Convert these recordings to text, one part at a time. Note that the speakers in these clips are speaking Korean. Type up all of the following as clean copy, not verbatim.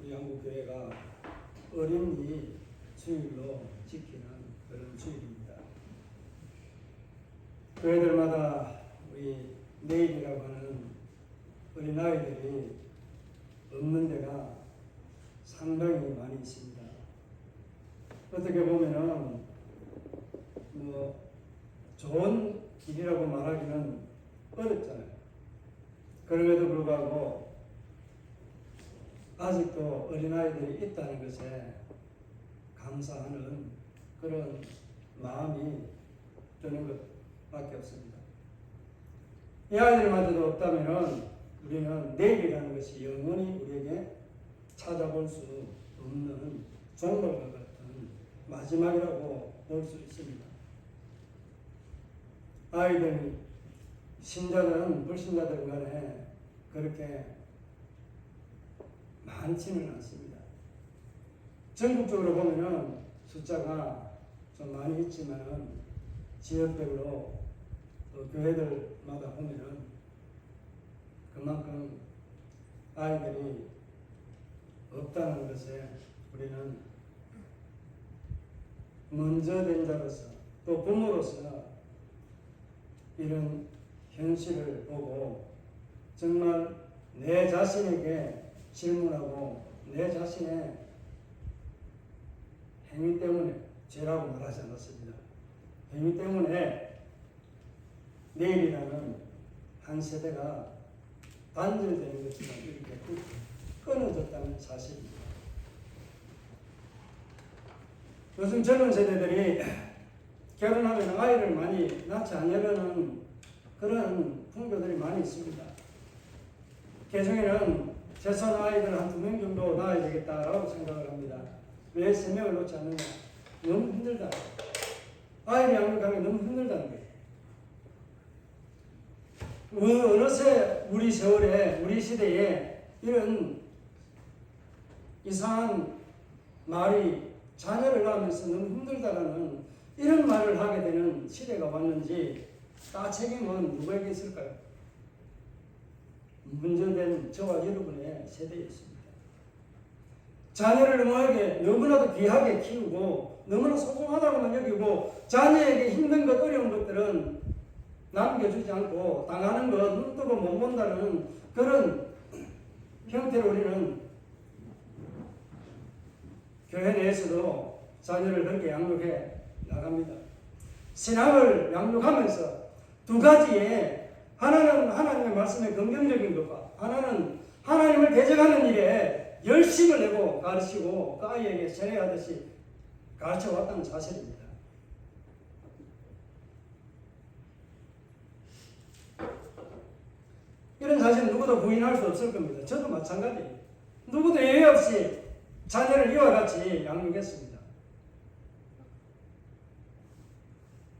우리 한국교회가 어린이 주일로 지키는 그런 주일입니다. 교회들마다 우리 내일이라고 하는 어린아이들이 없는 데가 상당히 많이 있습니다. 어떻게 보면은 좋은 길이라고 말하기는 어렵잖아요. 그럼에도 불구하고 아직도 어린아이들이 있다는 것에 감사하는 그런 마음이 드는 것밖에 없습니다. 이 아이들마저도 없다면 우리는 내일이라는 것이 영원히 우리에게 찾아볼 수 없는 종말과 같은 마지막이라고 볼 수 있습니다. 아이들, 신자들은 불신자들 간에 그렇게 많지는 않습니다. 전국적으로 보면은 숫자가 좀 많이 있지만 지역별로 교회들마다 보면은 그만큼 아이들이 없다는 것에 우리는 먼저 된 자로서 또 부모로서 이런 현실을 보고 정말 내 자신에게 질문하고 내 자신의 행위 때문에 죄라고 말하지 않았습니다. 행위 때문에 내일이라는 한 세대가 단절되는 것처럼 이렇게 끊어졌다는 사실입니다. 요즘 젊은 세대들이 결혼하면 아이를 많이 낳지 않으려는 그런 풍조들이 많이 있습니다. 개중에는 재산 아이들 한 2명 정도 낳아야 되겠다라고 생각을 합니다. 왜 3명을 놓지 않느냐? 너무 힘들다. 아이를 양육하기 너무 힘들다는 거예요. 어느새 우리 세월에, 우리 시대에 이런 이상한 말이 자녀를 낳으면서 너무 힘들다라는 이런 말을 하게 되는 시대가 왔는지 다 책임은 누구에게 있을까요? 문제된 저와 여러분의 세대에 있습니다. 자녀를 너무나도 귀하게 키우고 너무나 소중하다고만 여기고 자녀에게 힘든 것, 어려운 것들은 남겨주지 않고 당하는 것 눈 뜨고 못 본다는 그런 형태로 우리는 교회 내에서도 자녀를 그렇게 양육해 나갑니다. 신앙을 양육하면서 두 가지에 하나는 하나님의 말씀의 긍정적인 것과 하나는 하나님을 대적하는 일에 열심을 내고 가르치고 그 아이에게 세뇌하듯이 가르쳐왔다는 사실입니다. 이런 사실은 누구도 부인할 수 없을 겁니다. 저도 마찬가지예요. 누구도 예외 없이 자녀를 이와 같이 양육했습니다.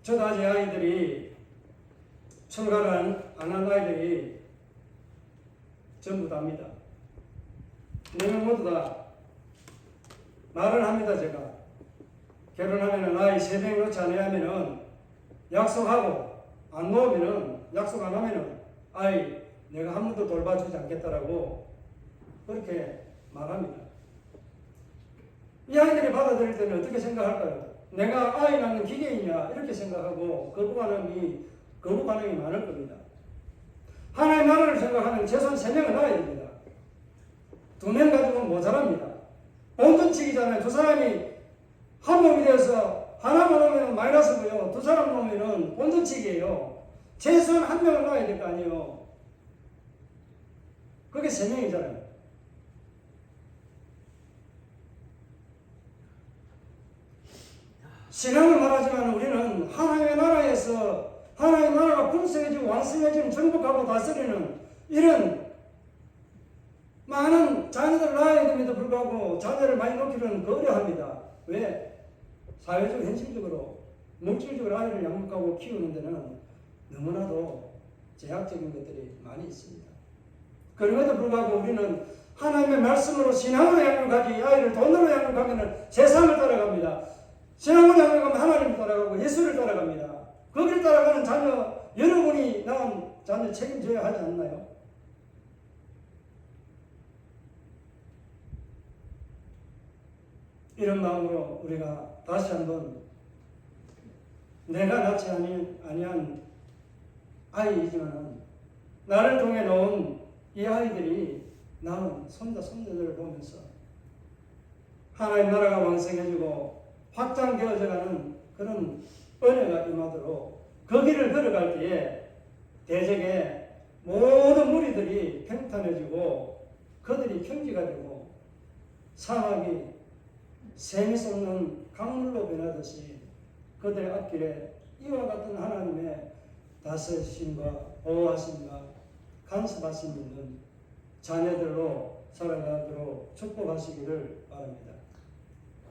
저도 아직 아이들이 출가를 안 한 아이들이 전부 다입니다. 4명 모두 다 말을 합니다. 제가 결혼하면 아이 3명 놓지 않아야 하면은 약속하고 안 놓으면은 약속 안 하면은 아이 내가 한 번도 돌봐주지 않겠다라고 그렇게 말합니다. 이 아이들이 받아들일 때는 어떻게 생각할까요? 내가 아이 낳는 기계이냐 이렇게 생각하고 거부 반응이 많을 겁니다. 하나의 나라를 생각하면 최소한 3명은 낳아야 됩니다. 2명 가지고는 모자랍니다. 본전치기잖아요. 두 사람이 한 몸이 되어서 하나만 놓으면 마이너스고요. 두 사람 놓으면 본전치기예요. 최소한 1명을 낳아야 될 거 아니에요. 그게 3명이잖아요. 신앙을 말하지만 우리는 하나님의 나라에서 하나님의 나라가 풍성해지고 왕성해지는 정복하고 다스리는 이런 많은 자녀들을 낳아야 됨에도 불구하고 자녀를 많이 놓기는 어려합니다. 왜? 사회적 현실적으로 물질적으로 아이를 양육하고 키우는 데는 너무나도 제약적인 것들이 많이 있습니다. 그럼에도 불구하고 우리는 하나님의 말씀으로 신앙으로 양육하지 아이를 돈으로 양육하면 세상을 따라갑니다. 신앙을 양육하면 하나님을 따라가고 예수를 따라갑니다. 거기를 따라가는 자녀, 여러분이 낳은 자녀 책임져야 하지 않나요? 이런 마음으로 우리가 다시 한번 내가 낳지 아니한 아이이지만 나를 통해 놓은 이 아이들이 낳은 손자 손녀들을 보면서 하나님 나라가 왕성해지고 확장되어져가는 그런 은혜가 임하도록 그 길을 걸어갈 때에 대적의 모든 무리들이 평탄해지고 그들이 평지가 되고 사막이 샘이 솟는 강물로 변하듯이 그들의 앞길에 이와 같은 하나님의 다스리심과 보호하심과 간섭하심 있는 자녀들로 살아가도록 축복하시기를 바랍니다.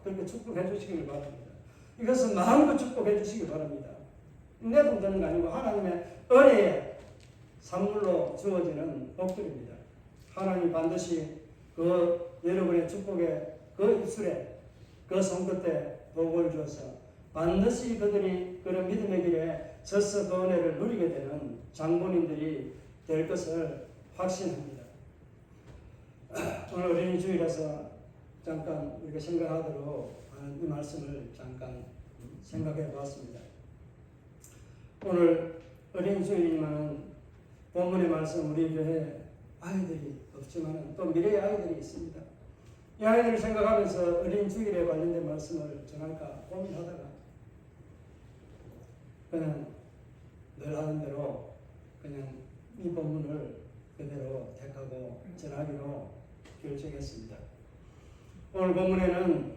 그렇게 축복해 주시기를 바랍니다. 이것은 마음껏 축복해 주시기 바랍니다. 내 돈 되는 거 아니고 하나님의 은혜의 산물로 주어지는 복들입니다. 하나님 반드시 그 여러분의 축복의 그 입술에 그 손끝에 복을 주어서 반드시 그들이 그런 믿음의 길에 서서 그 은혜를 누리게 되는 장본인들이 될 것을 확신합니다. 오늘 어린이 주일에서 잠깐 우리가 생각하도록 하는 이 말씀을 잠깐 생각해 보았습니다. 오늘 어린이 주일이지만 본문의 말씀 우리 교회에 아이들이 없지만 또 미래의 아이들이 있습니다. 이 아이들을 생각하면서 어린이 주일에 관련된 말씀을 전할까 고민하다가 그냥 늘 하는 대로 그냥 이 본문을 그대로 택하고 전하기로 결정했습니다. 오늘 본문에는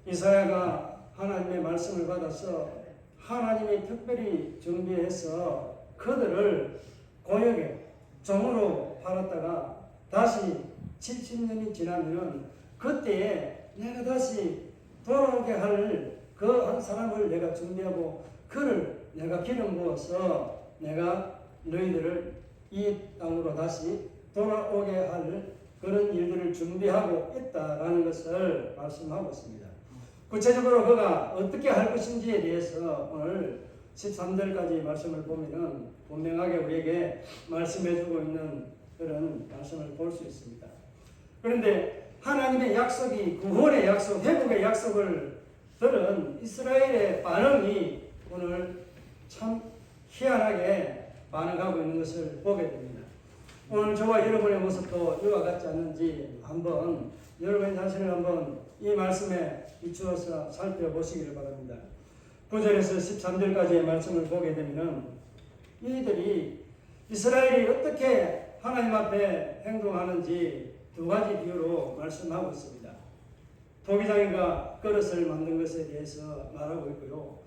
이사야가 하나님의 말씀을 받아서 하나님이 특별히 준비해서 그들을 고역에 종으로 팔았다가 다시 70년이 지나면 그때에 내가 다시 돌아오게 할 그 한 사람을 내가 준비하고 그를 내가 기름 부어서 내가 너희들을 이 땅으로 다시 돌아오게 할 그런 일들을 준비하고 있다라는 것을 말씀하고 있습니다. 구체적으로 그가 어떻게 할 것인지에 대해서 오늘 13절까지 말씀을 보면 분명하게 우리에게 말씀해주고 있는 그런 말씀을 볼 수 있습니다. 그런데 하나님의 약속이 구원의 약속, 회복의 약속을 들은 이스라엘의 반응이 오늘 참 희한하게 반응하고 있는 것을 보게 됩니다. 오늘 저와 여러분의 모습도 이와 같지 않는지 한번 여러분 자신을 한번 이 말씀에 비추어서 살펴보시기를 바랍니다. 9절에서 13절까지의 말씀을 보게 되면 이들이 이스라엘이 어떻게 하나님 앞에 행동하는지 두 가지 비유로 말씀하고 있습니다. 토기장이가 그릇을 만든 것에 대해서 말하고 있고요.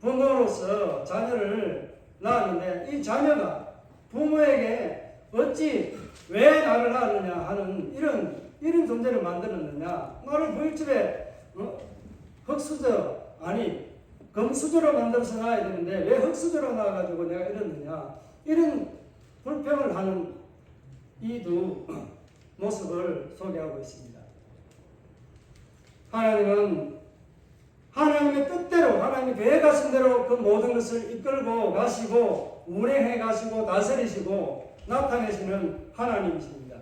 부모로서 자녀를 낳았는데 이 자녀가 부모에게 어찌 왜 나를 낳았느냐 하는 이런 존재를 만들었느냐. 나를 부일집에 흙수저 아니 금수저로 만들어서 낳아야 되는데 왜 흙수저로 낳아가지고 내가 이랬느냐. 이런 불평을 하는 이 두 모습을 소개하고 있습니다. 하나님은 하나님의 뜻대로 하나님이 계획하신 대로 그 모든 것을 이끌고 가시고 운행해 가시고 다스리시고 나타내시는 하나님이십니다.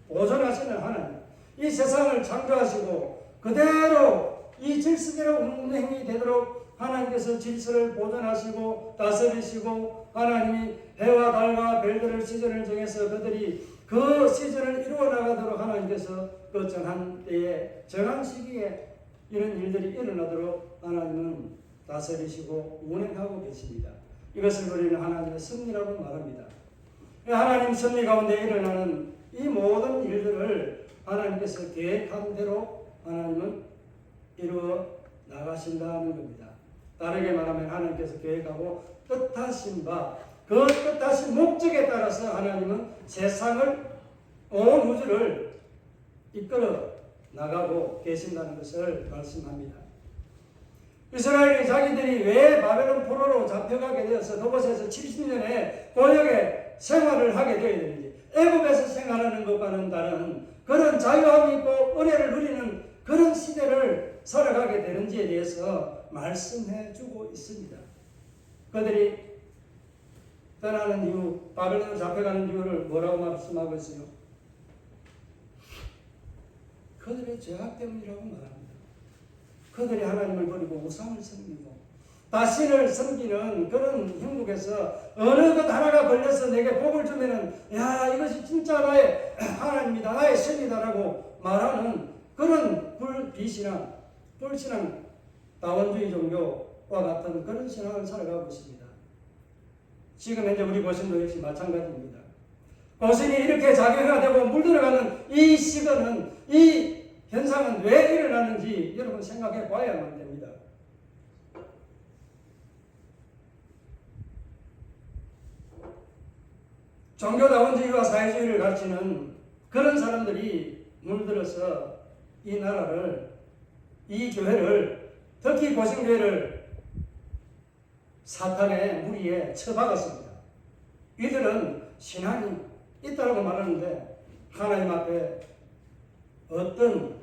보존하시는 하나님. 이 세상을 창조하시고 그대로 이 질서대로 운행이 되도록 하나님께서 질서를 보존하시고 다스리시고 하나님이 해와 달과 별들을 시즌을 정해서 그들이 그 시즌을 이루어 나가도록 하나님께서 그 정한 때에 정한 시기에 이런 일들이 일어나도록 하나님은 다스리시고 운행하고 계십니다. 이것을 우리는 하나님의 섭리라고 말합니다. 하나님 섭리 가운데 일어나는 이 모든 일들을 하나님께서 계획한 대로 하나님은 이루어 나가신다는 겁니다. 다르게 말하면 하나님께서 계획하고 뜻하신 바, 그 뜻하신 목적에 따라서 하나님은 세상을, 온 우주를 이끌어 나가고 계신다는 것을 말씀합니다. 이스라엘이 자기들이 왜 바벨론 포로로 잡혀가게 되어서 그곳에서 70년의 고역의 생활을 하게 되어야 되는지, 애굽에서 생활하는 것과는 다른 그런 자유함이 있고 은혜를 누리는 그런 시대를 살아가게 되는지에 대해서 말씀해 주고 있습니다. 그들이 떠나는 이유, 바벨론으로 잡혀가는 이유를 뭐라고 말씀하고 있어요? 그들의 죄악 때문이라고 말합니다. 그들이 하나님을 버리고 우상을 섬기고 자신을 섬기는 그런 형국에서 어느 것 하나가 걸려서 내게 복을 주면은 야 이것이 진짜 나의 하나님이다 나의 신이다라고 말하는 그런 비신앙 불신앙 다원주의 종교와 같은 그런 신앙을 살아가고 있습니다. 지금 현재 우리 고신도 역시 마찬가지입니다. 고신이 이렇게 작용되고 물들어가는 이 시간은 이 현상은 왜 일어나는지 여러분 생각해 봐야만 됩니다. 종교다원주의와 사회주의를 가르치는 그런 사람들이 물들어서 이 나라를, 이 교회를, 특히 고신교회를 사탄의 무리에 처박았습니다. 이들은 신앙이 있다고 말하는데 하나님 앞에 어떤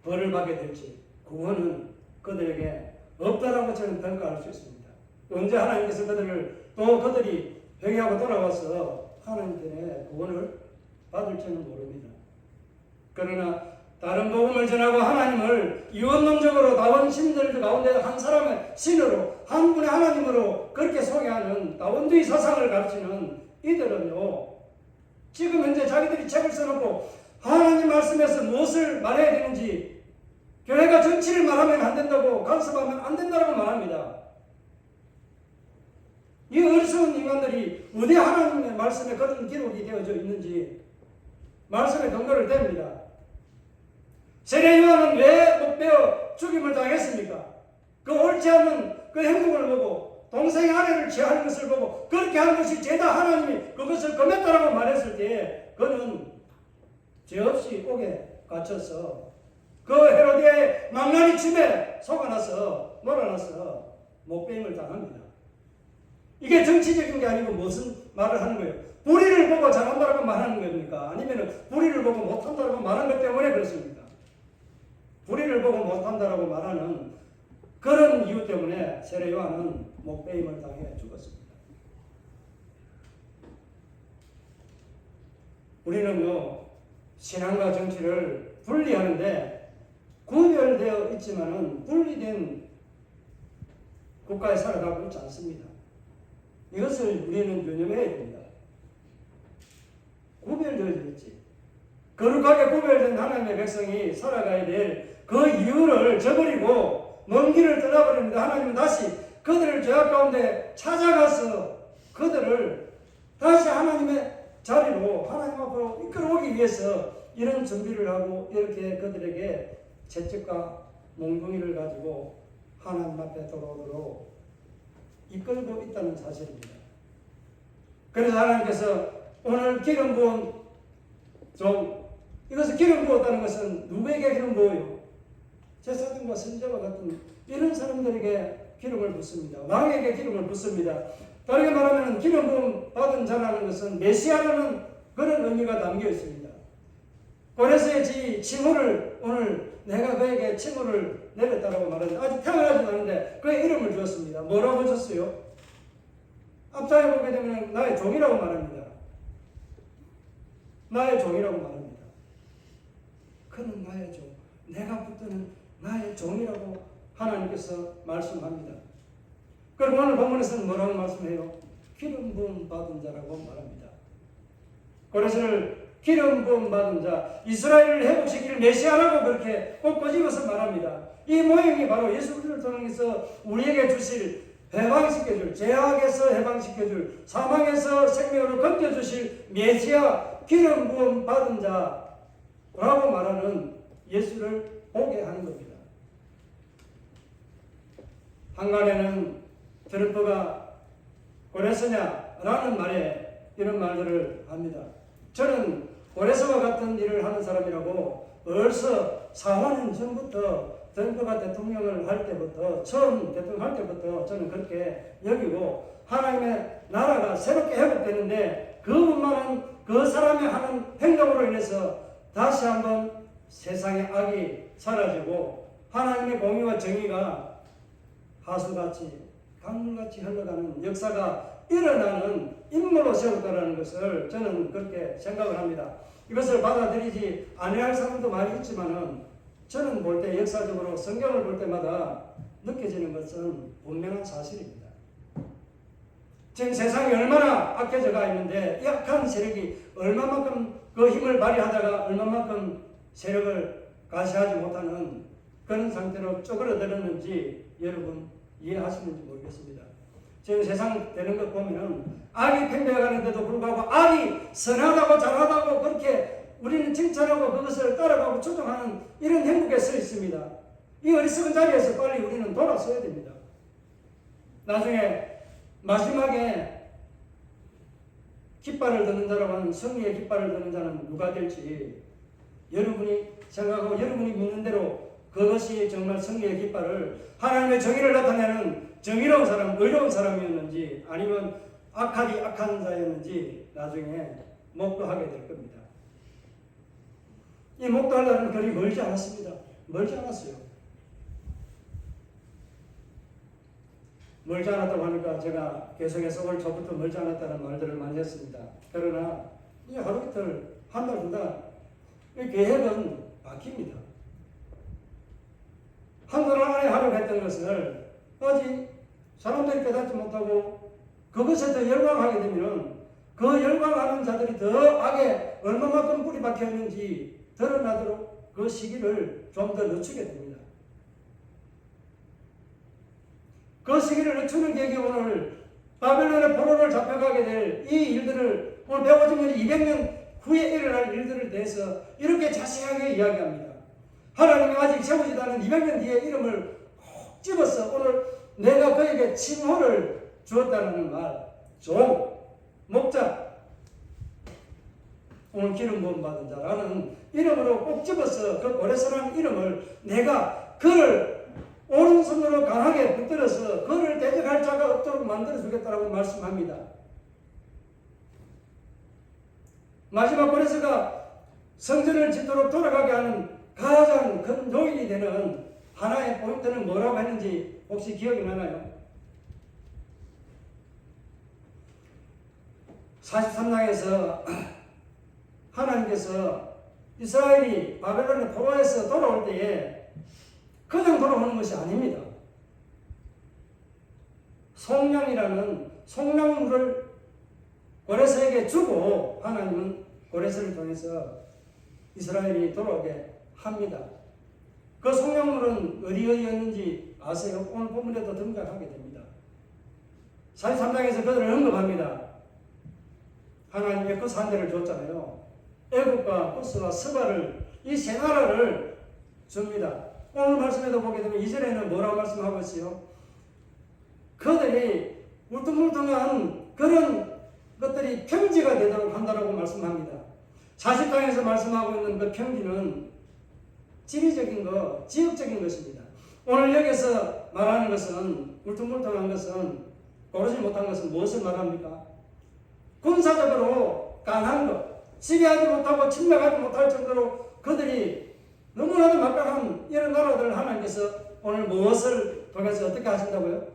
벌을 받게 될지 구원은 그들에게 없다라고 저는 평가할 수 있습니다. 언제 하나님께서 그들이 회개하고 돌아와서 하나님께 구원을 받을지는 모릅니다. 그러나 다른 복음을 전하고 하나님을 유언론적으로 다원 신들 가운데 한 사람의 신으로 한 분의 하나님으로 그렇게 소개하는 다원주의 사상을 가르치는 이들은요 지금 현재 자기들이 책을 써놓고 하나님 말씀에서 무엇을 말해야 되는지 교회가 정치를 말하면 안 된다고 간섭하면 안 된다고 말합니다. 이 어리석은 인간들이 어디 하나님의 말씀에 그런 기록이 되어져 있는지 말씀에 근거를 댑니다. 세례 요한은 왜 목베어 죽임을 당했습니까? 그 옳지 않은 그 행동을 보고 동생의 아내를 취하는 것을 보고 그렇게 하는 것이 죄다 하나님이 그것을 금했다라고 말했을 때 그는 죄 없이 옥에 갇혀서 그 헤로디아의 망나니 춤에 속아나서 놀아나서 목베임을 당합니다. 이게 정치적인 게 아니고 무슨 말을 하는 거예요? 불의를 보고 잘한다고 말하는 겁니까? 아니면 불의를 보고 못한다고 말하는 것 때문에 그렇습니까? 불의를 보고 못한다고 말하는 그런 이유 때문에 세례 요한은 목베임을 당해 죽었습니다. 우리는요 신앙과 정치를 분리하는데 구별되어 있지만은 분리된 국가에 살아가고 있지 않습니다. 이것을 우리는 유념해야 됩니다. 구별되어 있지. 거룩하게 구별된 하나님의 백성이 살아가야 될 그 이유를 저버리고 먼 길을 떠나버립니다. 하나님은 다시 그들을 죄악 가운데 찾아가서 그들을 다시 하나님의 자리로 하나님 앞으로 이끌어오기 위해서 이런 준비를 하고 이렇게 그들에게 채찍과 몽둥이를 가지고 하나님 앞에 돌아오도록 이끌고 있다는 사실입니다. 그래서 하나님께서 오늘 기름 부은 이것을 기름 부었다는 것은 누구에게 기름 부어요? 제사장과 선지자와 같은 이런 사람들에게 기름을 붓습니다. 왕에게 기름을 붓습니다. 다르게 말하면 기름 부음 받은 자라는 것은 메시아라는 그런 의미가 담겨 있습니다. 고레스의 칭호를 오늘 내가 그에게 칭호를 내렸다라고 말하는데 아직 태어나지도 않은데 그의 이름을 주었습니다. 뭐라고 줬어요? 앞장에 보게 되면 나의 종이라고 말합니다. 나의 종이라고 말합니다. 그는 나의 종, 내가 붙드는 나의 종이라고 하나님께서 말씀합니다. 그리고 오늘 본문에서는 뭐라고 말씀해요? 기름 부음 받은 자라고 말합니다. 고레스를 기름 부음 받은 자, 이스라엘을 회복시킬 메시아라고 그렇게 꼭 꼬집어서 말합니다. 이 모형이 바로 예수 그리스도를 통해서 우리에게 주실 해방시켜줄, 죄악에서 해방시켜줄, 사망에서 생명으로 건져주실 메시아 기름 부음 받은 자라고 말하는 예수를 보게 하는 겁니다. 한간에는 트럼프가 고레스냐라는 말에 이런 말들을 합니다. 저는 고레스와 같은 일을 하는 사람이라고 벌써 4년 전부터 트럼프가 대통령을 할 때부터 처음 대통령 할 때부터 저는 그렇게 여기고 하나님의 나라가 새롭게 회복되는데 그분만은 그 사람이 하는 행동으로 인해서 다시 한번 세상의 악이 사라지고 하나님의 공의와 정의가 하수같이 강물같이 흘러가는 역사가 일어나는 인물로 세웠다는 것을 저는 그렇게 생각을 합니다. 이것을 받아들이지 아니할 사람도 많이 있지만은 저는 볼 때 역사적으로 성경을 볼 때마다 느껴지는 것은 분명한 사실입니다. 지금 세상이 얼마나 악해져가 있는데 이 악한 세력이 얼마만큼 그 힘을 발휘하다가 얼마만큼 세력을 가시하지 못하는 그런 상태로 쪼그러들었는지 여러분 이해하시는지 모르겠습니다. 지금 세상 되는 것 보면은 악이 팽배해가는데도 불구하고 악이 선하다고 잘하다고 그렇게 우리는 칭찬하고 그것을 따라가고 추종하는 이런 행복에 서 있습니다. 이 어리석은 자리에서 빨리 우리는 돌아서야 됩니다. 나중에 마지막에 깃발을 드는 자라고 하는 승리의 깃발을 드는 자는 누가 될지 여러분이 생각하고 여러분이 믿는 대로 그것이 정말 승리의 깃발을 하나님의 정의를 나타내는 정의로운 사람, 의로운 사람이었는지 아니면 악하디 악한 자였는지 나중에 목도하게 될 겁니다. 이 목도할 날은 그리 멀지 않았습니다. 멀지 않았어요. 멀지 않았다고 하니까 제가 계속해서 올 초부터 멀지 않았다는 말들을 많이 했습니다. 그러나 이 하루 이틀, 한 달, 두 달, 이 계획은 바뀝니다. 한 달 안에 하려고 했던 것을 아직 사람들이 깨닫지 못하고 그것에 더 열광하게 되면 그 열광하는 자들이 더 악에 얼마만큼 뿌리 박혀 있는지 드러나도록 그 시기를 좀 더 늦추게 됩니다. 그 시기를 늦추는 계기 오늘 바벨론의 포로를 잡혀가게 될 이 일들을 오늘 배워지면 200년 후에 일어날 일들을 대해서 이렇게 자세하게 이야기합니다. 하나님이 아직 세우지도 않은 200년 뒤의 이름을 콕 집어서 오늘 내가 그에게 칭호를 주었다는 말, 종, 목자, 오늘 기름 부음 받은 자라는 이름으로 꼭 집어서 그 고레스라는 이름을 내가 그를 오른손으로 강하게 붙들어서 그를 대적할 자가 없도록 만들어주겠다라고 말씀합니다. 마지막 고레스가 성전을 짓도록 돌아가게 하는 가장 큰 요인이 되는 하나의 포인트는 뭐라고 했는지 혹시 기억이 나나요? 43장에서 하나님께서 이스라엘이 바벨론의 포로에서 돌아올 때에 그냥 돌아오는 것이 아닙니다. 속량이라는 속량물을 고레스에게 주고 하나님은 고레스를 통해서 이스라엘이 돌아오게 합니다. 그 속량물은 어디였는지 아세요? 오늘 본문에도 등장하게 됩니다. 43장에서 그들을 언급합니다. 하나님의 그 산대를 줬잖아요. 애국과 코스와 스바를 이 세 나라를 줍니다. 오늘 말씀에도 보게 되면 2절에는 뭐라고 말씀하고 있어요? 그들이 울퉁불퉁한 그런 것들이 평지가 되도록 한다고 말씀합니다. 40장에서 말씀하고 있는 그 평지는 지리적인 것, 지역적인 것입니다. 오늘 여기서 말하는 것은 울퉁불퉁한 것은 고르지 못한 것은 무엇을 말합니까? 군사적으로 강한 것, 지배하지 못하고 침략하지 못할 정도로 그들이 너무나도 막강한 이런 나라들을 하나님께서 오늘 무엇을 통해서 어떻게 하신다고요?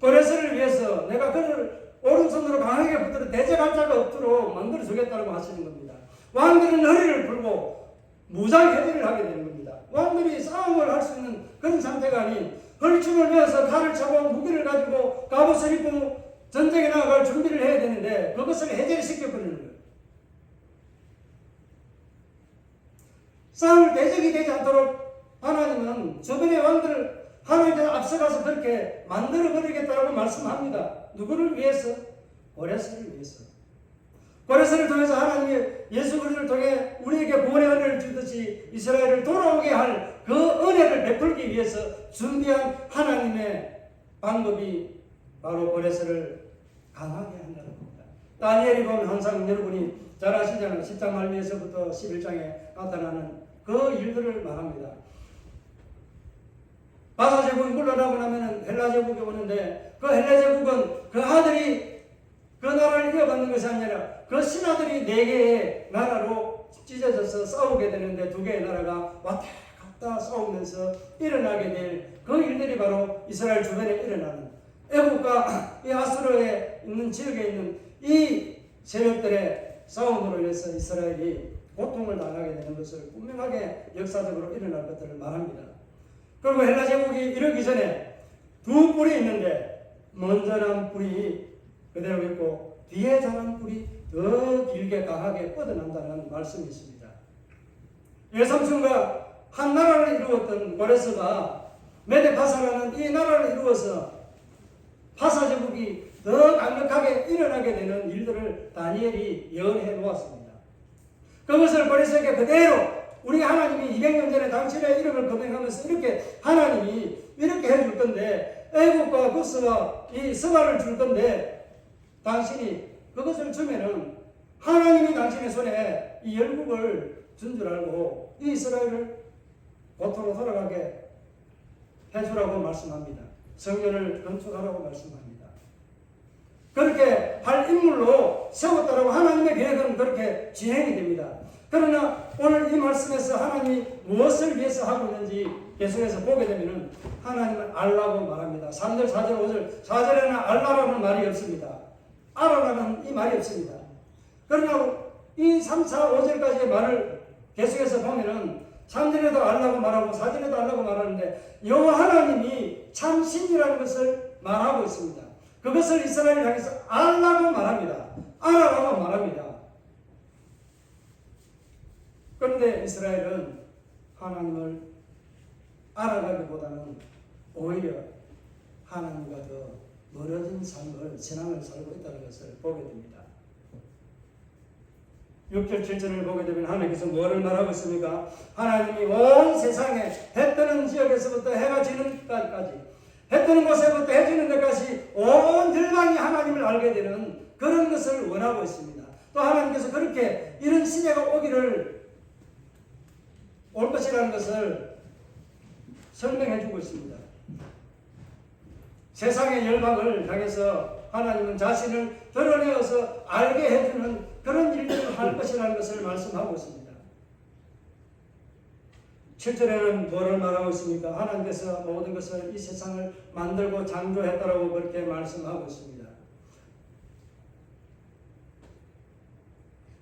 고레스를 위해서 내가 그를 오른손으로 강하게 붙들어 대적할 자가 없도록 만들어 주겠다고 하시는 겁니다. 왕들은 허리를 풀고 무장 해제를 하게 되는 겁니다. 왕들이 싸움을 할 수 있는 그런 상태가 아닌 헐춤을 메어서 칼을 차고 무기를 가지고 갑옷을 입고 전쟁에 나아갈 준비를 해야 되는데 그것을 해제를 시켜버리는 거예요. 싸울 대적이 되지 않도록 하나님은 주변의 왕들을 하나님께서 앞서가서 그렇게 만들어버리겠다고 말씀합니다. 누구를 위해서? 고레스를 위해서. 고레스를 통해서 하나님이 예수 그리스도를 통해 우리에게 구원의 은혜를 주듯이 이스라엘을 돌아오게 할 그 은혜를 베풀기 위해서 준비한 하나님의 방법이 바로 고레스를 강하게 한다는 겁니다. 다니엘이 보면 항상 여러분이 잘 아시잖아요. 10장 말미에서부터 11장에 나타나는 그 일들을 말합니다. 바사 제국이 물러나고 나면 헬라 제국이 오는데 그 헬라 제국은 그 아들이 그 나라를 이어받는 것이 아니라 그 신하들이 4개의 나라로 찢어져서 싸우게 되는데 2개의 나라가 왔다 갔다 싸우면서 일어나게 될 그 일들이 바로 이스라엘 주변에 일어나는 애국과 이 아수르에 있는 지역에 있는 이 세력들의 싸움으로 인해서 이스라엘이 고통을 당하게 되는 것을 분명하게 역사적으로 일어날 것들을 말합니다. 그리고 헬라 제국이 이러기 전에 두 뿔이 있는데 먼저 난 뿔이 그대로 있고 뒤에 자란 뿔이 더 길게 강하게 뻗어난다는 말씀이 있습니다. 예삼촌과 한 나라를 이루었던 고레스가 메데파사라는 이 나라를 이루어서 파사 제국이 더 강력하게 일어나게 되는 일들을 다니엘이 예언해 놓았습니다. 그것을 고레스에게 그대로 우리 하나님이 200년 전에 당신의 이름을 거명하면서 이렇게 하나님이 이렇게 해줄 건데 애국과 구스와 이 서바를 줄 건데 당신이 그것을 주면은 하나님이 당신의 손에 이 열국을 준 줄 알고 이 이스라엘을 고토로 돌아가게 해주라고 말씀합니다. 성전을 건축하라고 말씀합니다. 그렇게 할 인물로 세웠다라고 하나님의 계획은 그렇게 진행이 됩니다. 그러나 오늘 이 말씀에서 하나님이 무엇을 위해서 하고 있는지 계속해서 보게 되면 하나님을 알라고 말합니다. 3절, 4절, 5절, 4절에는 알라라는 말이 없습니다. 알아라는 이 말이 없습니다. 그러나 이 3, 4, 5절까지의 말을 계속해서 보면은 3절에도 알라고 말하고 4절에도 알라고 말하는데 여호와 하나님이 참 신이라는 것을 말하고 있습니다. 그것을 이스라엘을 향해서 알라고 말합니다. 알아라고 말합니다. 그런데 이스라엘은 하나님을 알아가기보다는 오히려 하나님과 더 멀어진 삶을, 신앙을 살고 있다는 것을 보게 됩니다. 6절, 7절을 보게 되면 하나님께서 뭐를 말하고 있습니까? 하나님이 온 세상에 해 뜨는 지역에서부터 해가 지는 데까지, 해 뜨는 곳에부터 해 지는 데까지 온 열방이 하나님을 알게 되는 그런 것을 원하고 있습니다. 또 하나님께서 그렇게 이런 시대가 올 것이라는 것을 설명해 주고 있습니다. 세상의 열방을 향해서 하나님은 자신을 드러내어서 알게 해주는 그런 일들을 할 것이라는 것을 말씀하고 있습니다. 7절에는 뭐를 말하고 있습니까? 하나님께서 모든 것을 이 세상을 만들고 창조했다라고 그렇게 말씀하고 있습니다.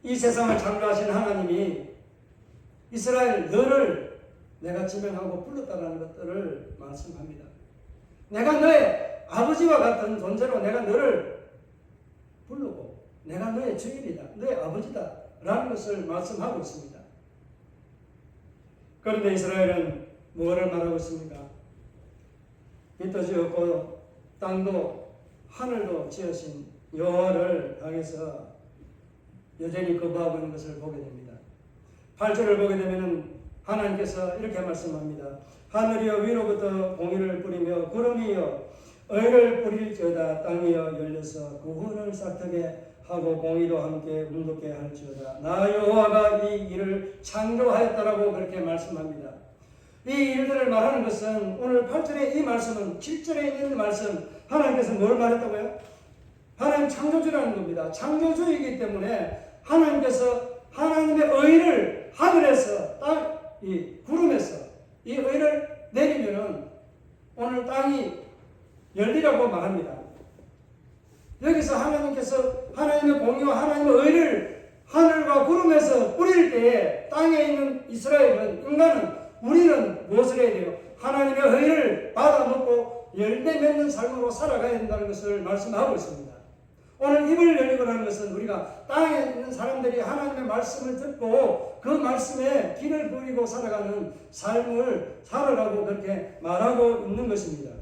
이 세상을 창조하신 하나님이 이스라엘 너를 내가 지명하고 불렀다는 것들을 말씀합니다. 내가 너의 아버지와 같은 존재로 내가 너를 부르고 내가 너의 주인이다, 너의 아버지다 라는 것을 말씀하고 있습니다. 그런데 이스라엘은 무엇을 말하고 있습니까? 빛도 지었고 땅도 하늘도 지으신 여호와를 향해서 여전히 거부하고 있는 것을 보게 됩니다. 8절을 보게 되면 하나님께서 이렇게 말씀합니다. 하늘이여 위로부터 공의를 뿌리며 구름이여 의를 뿌릴지어다. 땅이여 열려서 구원을 싹트게 하고 공의도 함께 운동케 할지어다. 나 여호와가 이 일을 창조하였다라고 그렇게 말씀합니다. 이 일들을 말하는 것은 오늘 8절의 이 말씀은 7절에 있는 말씀 하나님께서 뭘 말했다고요? 하나님 창조주라는 겁니다. 창조주이기 때문에 하나님께서 하나님의 의를 하늘에서 이 구름에서 이 의를 내리면은 오늘 땅이 열리라고 말합니다. 여기서 하나님께서 하나님의 공의와 하나님의 의를 하늘과 구름에서 뿌릴 때에 땅에 있는 이스라엘은 인간은 우리는 무엇을 해야 돼요? 하나님의 의를 받아먹고 열매 맺는 삶으로 살아가야 된다는 것을 말씀하고 있습니다. 오늘 입을 열리고라는 것은 우리가 땅에 있는 사람들이 하나님의 말씀을 듣고 그 말씀에 귀를 기울이고 살아가는 삶을 살아가고 그렇게 말하고 있는 것입니다.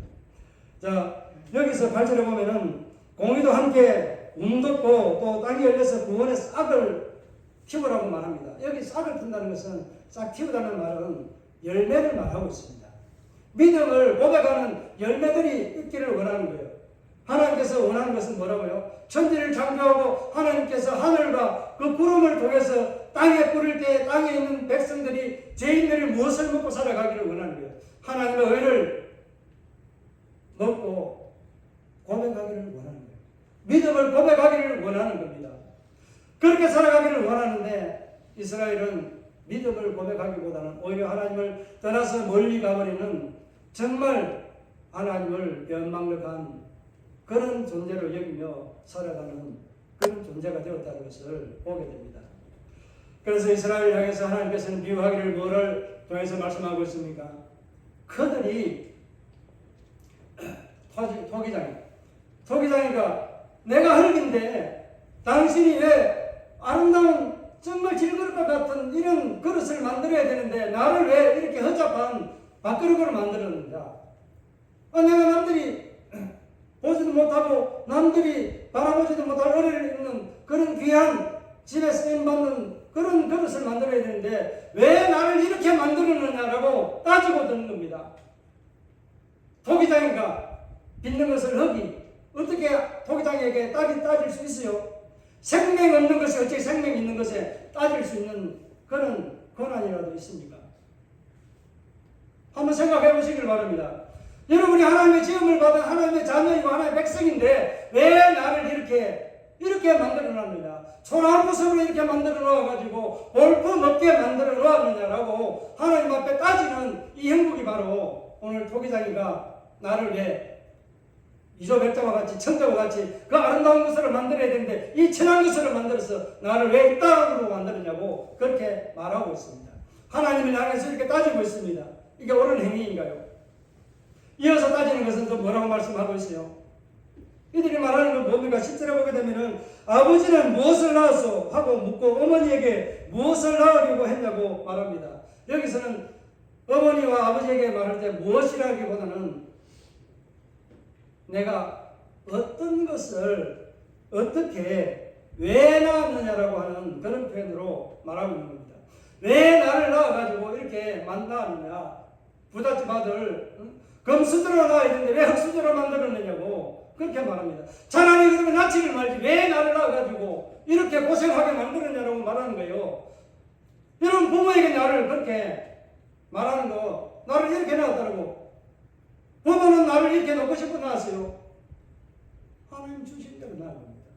자, 여기서 8절에 보면은 공의도 함께 움덮고 또 땅이 열려서 구원의 싹을 키우라고 말합니다. 여기 싹을 튼다는 것은 싹 키우다는 말은 열매를 말하고 있습니다. 믿음을 고백하는 열매들이 있기를 원하는 거예요. 하나님께서 원하는 것은 뭐라고요? 천지를 창조하고 하나님께서 하늘과 그 구름을 통해서 땅에 뿌릴 때 땅에 있는 백성들이 죄인들이 무엇을 먹고 살아가기를 원하는 거예요. 하나님의 의를 먹고 고백하기를 원하는 거예요. 믿음을 고백하기를 원하는 겁니다. 그렇게 살아가기를 원하는데 이스라엘은 믿음을 고백하기보다는 오히려 하나님을 떠나서 멀리 가버리는 정말 하나님을 변망력한 그런 존재로 여기며 살아가는 그런 존재가 되었다는 것을 보게 됩니다. 그래서 이스라엘을 향해서 하나님께서는 비유하기를 뭐를 통해서 말씀하고 있습니까? 그들이 토기장이가 내가 흙인데 당신이 왜 아름다운 정말 질그릇 같은 이런 그릇을 만들어야 되는데 나를 왜 이렇게 허접한 밥그릇으로 만들었는가? 내가 남들이 보지도 못하고 남들이 바라보지도 못할 어려를 입는 그런 귀한 집에 쓰임받는 그런 그릇을 만들어야 되는데 왜 나를 이렇게 만들었느냐라고 따지고 드는 겁니다. 토기장이가 빚는 것을 흙이 어떻게 토기장에게 따질 수 있어요? 생명 없는 것이 어떻게 생명 있는 것에 따질 수 있는 그런 권한이라도 있습니까? 한번 생각해 보시길 바랍니다. 여러분이 하나님의 지음을 받은 하나님의 자녀이고 하나님의 백성인데 왜 나를 이렇게 만들어 놨느냐? 초라한 모습으로 이렇게 만들어 놓아가지고 볼품 없게 만들어 놓았느냐라고 하나님 앞에 따지는 이 형국이 바로 오늘 토기장이가 나를 왜 이조백자와 같이 천자와 같이 그 아름다운 것을 만들어야 되는데 이 천한 것을 만들어서 나를 왜 이 땅으로 만드느냐고 그렇게 말하고 있습니다. 하나님을 향해서 이렇게 따지고 있습니다. 이게 옳은 행위인가요? 이어서 따지는 것은 또 뭐라고 말씀하고 있어요? 이들이 말하는 건 뭡니까? 10절에 보게 되면은 아버지는 무엇을 낳았소? 하고 묻고 어머니에게 무엇을 낳으려고 했냐고 말합니다. 여기서는 어머니와 아버지에게 말할 때 무엇이라기보다는 내가 어떤 것을 어떻게 왜 낳았느냐라고 하는 그런 표현으로 말하고 있는 겁니다. 왜 나를 낳아가지고 이렇게 만나느냐? 부잣집 아들 금수저로 낳아야 되는데 왜 흙수저로 만들었느냐고 그렇게 말합니다. 차라리 그러면 낳지를 말지 왜 나를 낳아가지고 이렇게 고생하게 만들었냐라고 말하는 거예요. 여러분 부모에게 나를 그렇게 말하는 거 나를 이렇게 낳았다고 부모는 나를 이렇게 놓고 싶어 낳았어요. 하나님 주신 대로 낳은 겁니다.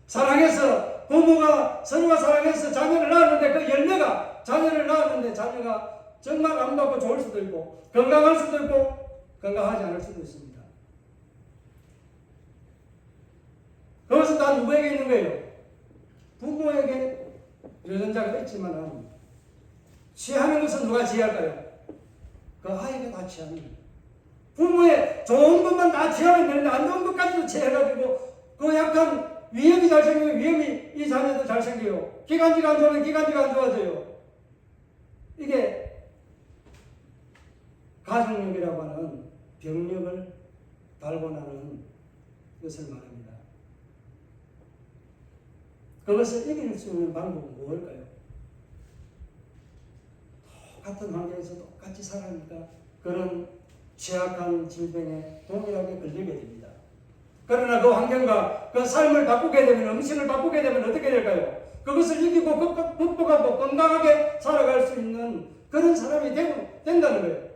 사랑해서 부모가 서로가 사랑해서 자녀를 낳았는데 그 열매가 자녀를 낳았는데 자녀가 정말 아름답고 좋을 수도 있고 건강할 수도 있고 건강하지 않을 수도 있습니다. 그것은 다 누구에게 있는 거예요? 부모에게 유전자가 있지만 취하는 것은 누가 취할까요? 그 아이가 다 취하는 거예요. 부모의 좋은 것만 다 취하면 되는데 안 좋은 것까지도 취해가지고 그 약간 위험이 잘 생기고 위험이 이 자녀도 잘 생겨요. 기관지가 안 좋으면 기관지가 안 좋아져요. 이게 가족력이라고 하는 병력을 달고나는 것을 말합니다. 그것을 이길 수 있는 방법은 무엇일까요? 똑같은 환경에서 똑같이 살아니까 그런 취약한 질병에 동일하게 걸리게 됩니다. 그러나 그 환경과 그 삶을 바꾸게 되면 음식을 바꾸게 되면 어떻게 될까요? 그것을 이기고 극복하고 건강하게 살아갈 수 있는 그런 사람이 된다는 거예요.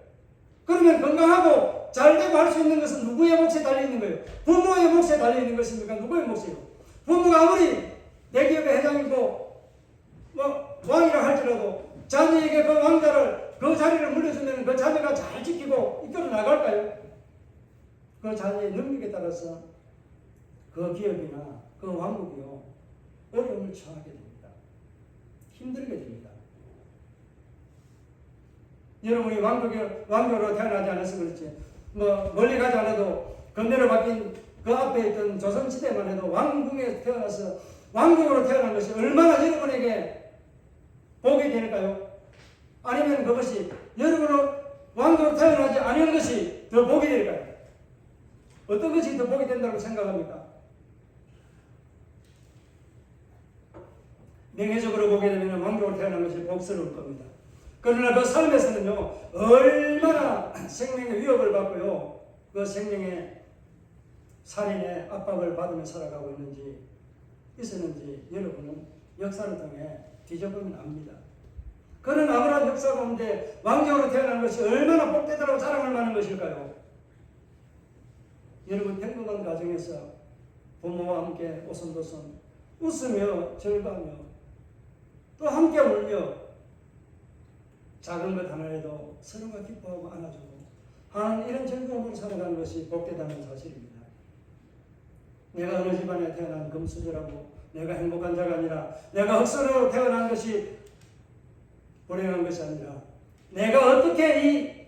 그러면 건강하고 잘 되고 할 수 있는 것은 누구의 몫에 달려있는 거예요? 부모의 몫에 달려있는 것입니까? 누구의 몫이에요? 부모가 아무리 대기업의 회장이고 왕이라 할지라도 자녀에게 그 왕자를 그 자리를 물려주면 그 자녀가 잘 지키고 이끌어 나갈까요? 그 자녀의 능력에 따라서 그 기업이나 그 왕국이요 어려움을 처하게 됩니다. 힘들게 됩니다. 여러분이 왕조로 태어나지 않아서 그렇지 멀리 가지 않아도 건대로 바뀐 그 앞에 있던 조선시대만 해도 왕궁에 태어나서 왕족으로 태어난 것이 얼마나 여러분에게 복이 될까요? 아니면 그것이 여러분은 왕족으로 태어나지 않은 것이 더 복이 될까요? 어떤 것이 더 복이 된다고 생각합니까? 명예적으로 보게 되면 왕족으로 태어난 것이 복스러울 겁니다. 그러나 그 삶에서는요 얼마나 생명의 위협을 받고요 그 생명의 살인의 압박을 받으며 살아가고 있었는지 여러분은 역사를 통해 뒤져보면 압니다. 그런 아브라함 역사 가운데 왕족으로 태어난 것이 얼마나 복되다라고 자랑할 만한 것일까요? 여러분 평범한 가정에서 부모와 함께 오손도손 웃으며 즐거하며 또 함께 울며 작은 것 하나에도 서로가 기뻐하고 안아주고 하는 이런 즐거움으로 살아가는 것이 복되다는 사실입니다. 내가 어느 집안에 태어난 금수저라고, 내가 행복한 자가 아니라, 내가 흑수저로 태어난 것이 불행한 것이 아니라, 내가 어떻게 이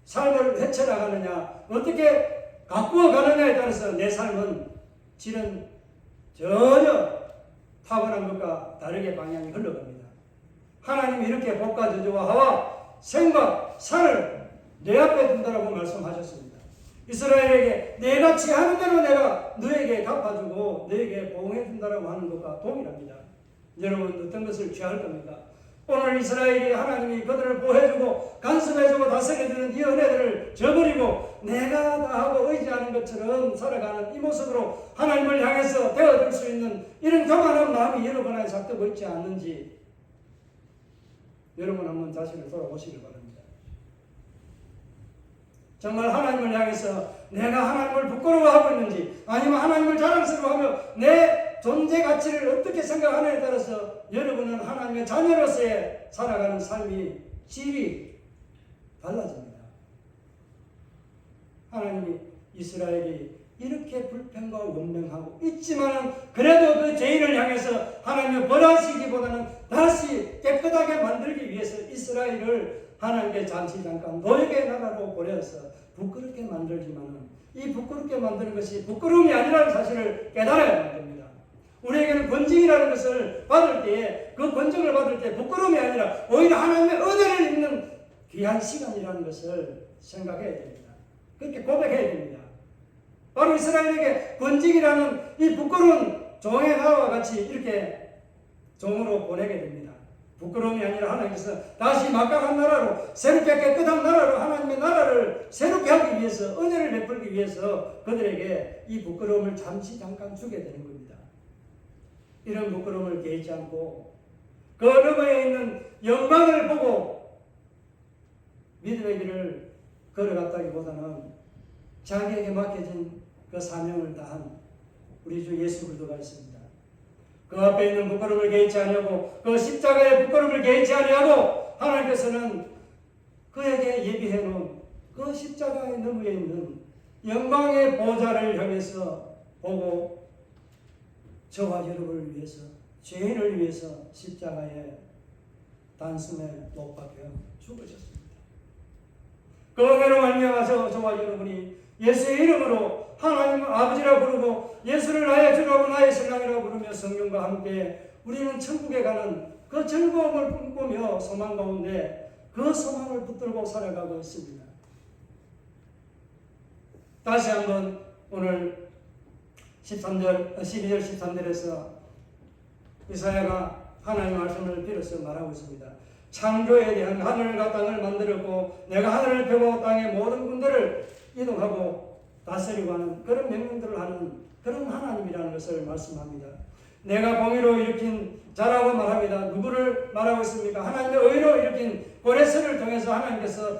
삶을 헤쳐나가느냐, 어떻게 가꾸어 가느냐에 따라서 내 삶은 질은 전혀 타고난 것과 다르게 방향이 흘러갑니다. 하나님이 이렇게 복과 저주와 하와 생과 산을 내 앞에 둔다라고 말씀하셨습니다. 이스라엘에게 내가 취하는 대로 내가 너에게 갚아주고 너에게 보응해 준다라고 하는 것과 동일합니다. 여러분 어떤 것을 취할 겁니까? 오늘 이스라엘이 하나님이 그들을 보호해주고 간섭해주고 다스려주는 이 은혜들을 저버리고 내가 다 하고 의지하는 것처럼 살아가는 이 모습으로 하나님을 향해서 되어들 수 있는 이런 교만한 마음이 여러분 안에 작동하고 있지 않는지 여러분 한번 자신을 돌아보시길 바랍니다. 정말 하나님을 향해서 내가 하나님을 부끄러워하고 있는지 아니면 하나님을 자랑스러워하며 내 존재 가치를 어떻게 생각하느냐에 따라서 여러분은 하나님의 자녀로서의 살아가는 삶이 질이 달라집니다. 하나님이 이스라엘이 이렇게 불평과 원명하고 있지만 그래도 그 죄인을 향해서 하나님을 벌하시기보다는 다시 깨끗하게 만들기 위해서 이스라엘을 하나님께 잠시 잠깐 노역의 나라로 보내서 부끄럽게 만들지만 이 부끄럽게 만드는 것이 부끄러움이 아니라는 사실을 깨달아야 됩니다. 우리에게는 권징이라는 것을 받을 때에 그 권징을 받을 때 부끄러움이 아니라 오히려 하나님의 은혜를 입는 귀한 시간이라는 것을 생각해야 됩니다. 그렇게 고백해야 됩니다. 바로 이스라엘에게 권징이라는 이 부끄러운 종의 나라와 같이 이렇게 종으로 보내게 됩니다. 부끄러움이 아니라 하나님께서 다시 막강한 나라로 새롭게 깨끗한 나라로 하나님의 나라를 새롭게 하기 위해서 은혜를 베풀기 위해서 그들에게 이 부끄러움을 잠시 잠깐 주게 되는 겁니다. 이런 부끄러움을 개의치 않고 그 너머에 있는 영광을 보고 믿음의 길을 걸어갔다기보다는 자기에게 맡겨진 그 사명을 다한 우리 주 예수 그리스도가 있습니다. 그 앞에 있는 부끄러움을 개의치 아니하고 그 십자가의 부끄러움을 개의치 아니하고 하나님께서는 그에게 예비해 놓은 그 십자가의 너머에 있는 영광의 보좌를 향해서 보고 저와 여러분을 위해서 죄인을 위해서 십자가에 단숨에 못 박혀 죽으셨습니다. 그 은혜로 말미암아서 저와 여러분이 예수의 이름으로 하나님을 아버지라 부르고 예수를 나의 주라고 나의 신랑이라고 부르며 성령과 함께 우리는 천국에 가는 그 즐거움을 꿈꾸며 소망 가운데 그 소망을 붙들고 살아가고 있습니다. 다시 한번 오늘 12절 13절에서 이사야가 하나님의 말씀을 빌어서 말하고 있습니다. 창조에 대한 하늘과 땅을 만들었고 내가 하늘을 펴고 땅의 모든 군대를 이동하고 다스리고 하는 그런 명령들을 하는 그런 하나님이라는 것을 말씀합니다. 내가 공의로 일으킨 자라고 말합니다. 누구를 말하고 있습니까? 하나님의 의로 일으킨 고레스를 통해서 하나님께서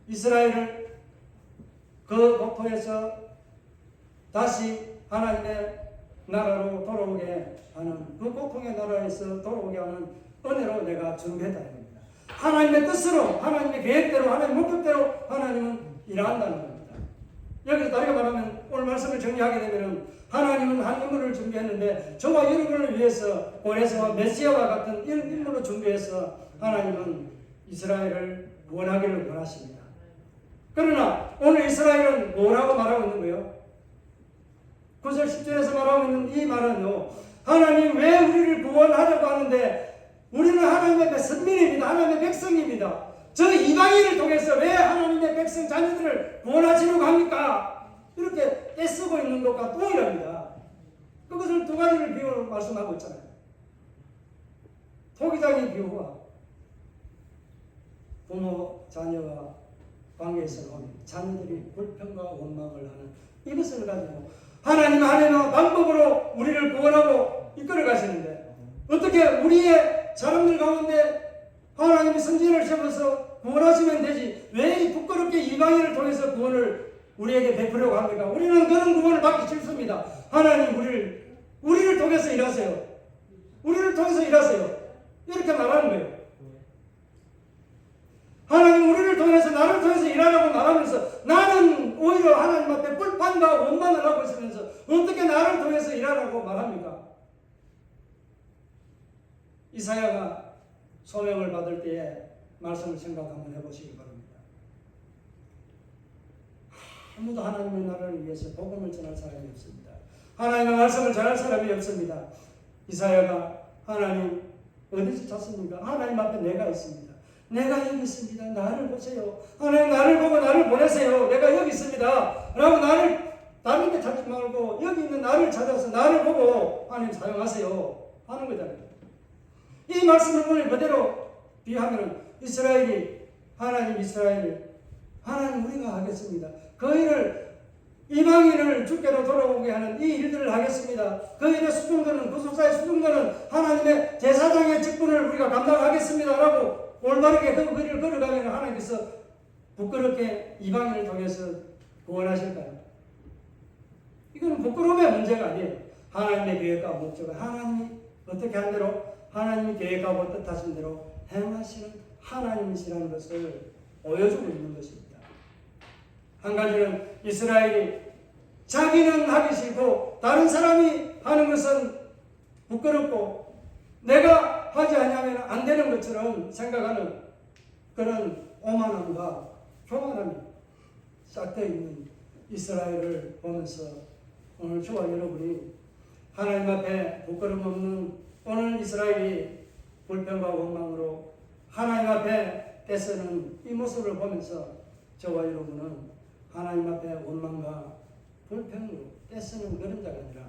이스라엘을 그 국토에서 다시 하나님의 나라로 돌아오게 하는 그 고통의 나라에서 돌아오게 하는 은혜로 내가 준비했다는 겁니다. 하나님의 뜻으로 하나님의 계획대로 하나님의 목적대로 하나님은 일한다는 겁니다. 여기서 다르게 말하면 오늘 말씀을 정리하게 되면 하나님은 한 인물을 준비했는데 저와 여러분을 위해서 고레스와 메시아와 같은 이런 인물을 준비해서 하나님은 이스라엘을 구원하기를 원하십니다. 그러나 오늘 이스라엘은 뭐라고 말하고 있는 거예요? 9절 10절에서 말하고 있는 이 말은요, 하나님 왜 우리를 구원하려고 하는데 우리는 하나님의 선민입니다. 하나님의 백성입니다. 저 이방인을 통해서 왜 하나님의 백성 자녀들을 구원하시려고 합니까? 이렇게 애쓰고 있는 것과 동일합니다. 그것을 두 가지를 비유로 말씀하고 있잖아요. 토기장의 비유와 부모 자녀와 관계에서 오는 자녀들이 불평과 원망을 하는 이것을 가지고 하나님 하나님의 방법으로 우리를 구원하고 이끌어 가시는데 어떻게 우리의 사람들 가운데 하나님이 선진을 세워서 구원하시면 되지 왜 이 부끄럽게 이방인을 통해서 구원을 우리에게 베풀려고 합니까? 우리는 그런 구원을 받기 싫습니다. 하나님 우리를 통해서 일하세요. 우리를 통해서 일하세요. 이렇게 말하는 거예요. 하나님 우리를 통해서 나를 통해서 일하라고 말하면서 나는 오히려 하나님 앞에 불판과 원망을 하고 있으면서 어떻게 나를 통해서 일하라고 말합니까? 이사야가 소명을 받을 때에 말씀을 생각 한번 해보시기 바랍니다. 아무도 하나님의 나라를 위해서 복음을 전할 사람이 없습니다. 하나님의 말씀을 전할 사람이 없습니다. 이사야가 하나님 어디서 찾습니까? 하나님 앞에 내가 있습니다. 내가 여기 있습니다. 나를 보세요. 하나님 나를 보고 나를 보내세요. 내가 여기 있습니다. 라고 나를 다른 데 찾지 말고 여기 있는 나를 찾아서 나를 보고 하나님 사용하세요 하는 거잖아요. 이 말씀을 오늘 그대로 비하면 이스라엘이 하나님 우리가 하겠습니다. 그 일을 이방인을 주께로 돌아오게 하는 이 일들을 하겠습니다. 그 일의 수중도는 구속사의 수중도는 하나님의 제사장의 직분을 우리가 감당하겠습니다. 라고 올바르게 그 길을 걸어가면 하나님께서 부끄럽게 이방인을 통해서 구원하실까요? 이거는 부끄러움의 문제가 아니에요. 하나님의 계획과 목적을 하나님이 어떻게 한 대로 하나님이 계획하고 뜻하신 대로 행하시는 하나님이시라는 것을 보여주고 있는 것입니다. 한 가지는 이스라엘이 자기는 하기 싫고 다른 사람이 하는 것은 부끄럽고 내가 하지 않으면 안 되는 것처럼 생각하는 그런 오만함과 교만함이 싹터 있는 이스라엘을 보면서 오늘 저와 여러분이 하나님 앞에 부끄럼 없는 오늘 이스라엘이 불평과 원망으로 하나님 앞에 떼쓰는 이 모습을 보면서 저와 여러분은 하나님 앞에 원망과 불평으로 떼쓰는 그런 자가 아니라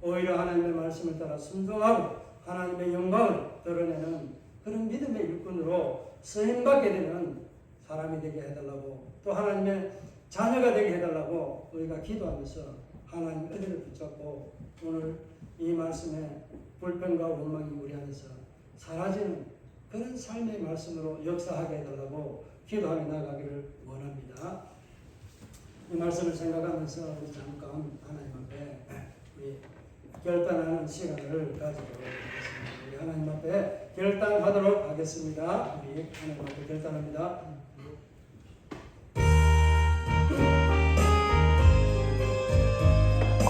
오히려 하나님의 말씀을 따라 순종하고 하나님의 영광을 드러내는 그런 믿음의 일꾼으로 쓰임받게 되는 사람이 되게 해달라고 또 하나님의 자녀가 되게 해달라고 우리가 기도하면서 하나님 의를 붙잡고 오늘 이 말씀에 불평과 원망이 우리 안에서 사라지는 그런 삶의 말씀으로 역사하게 해달라고 기도하며 나가기를 원합니다. 이 말씀을 생각하면서 우리 잠깐 하나님 앞에 우리 결단하는 시간을 가지도록 하겠습니다. 우리 하나님 앞에 결단하도록 하겠습니다. 우리 하나님 앞에 결단합니다.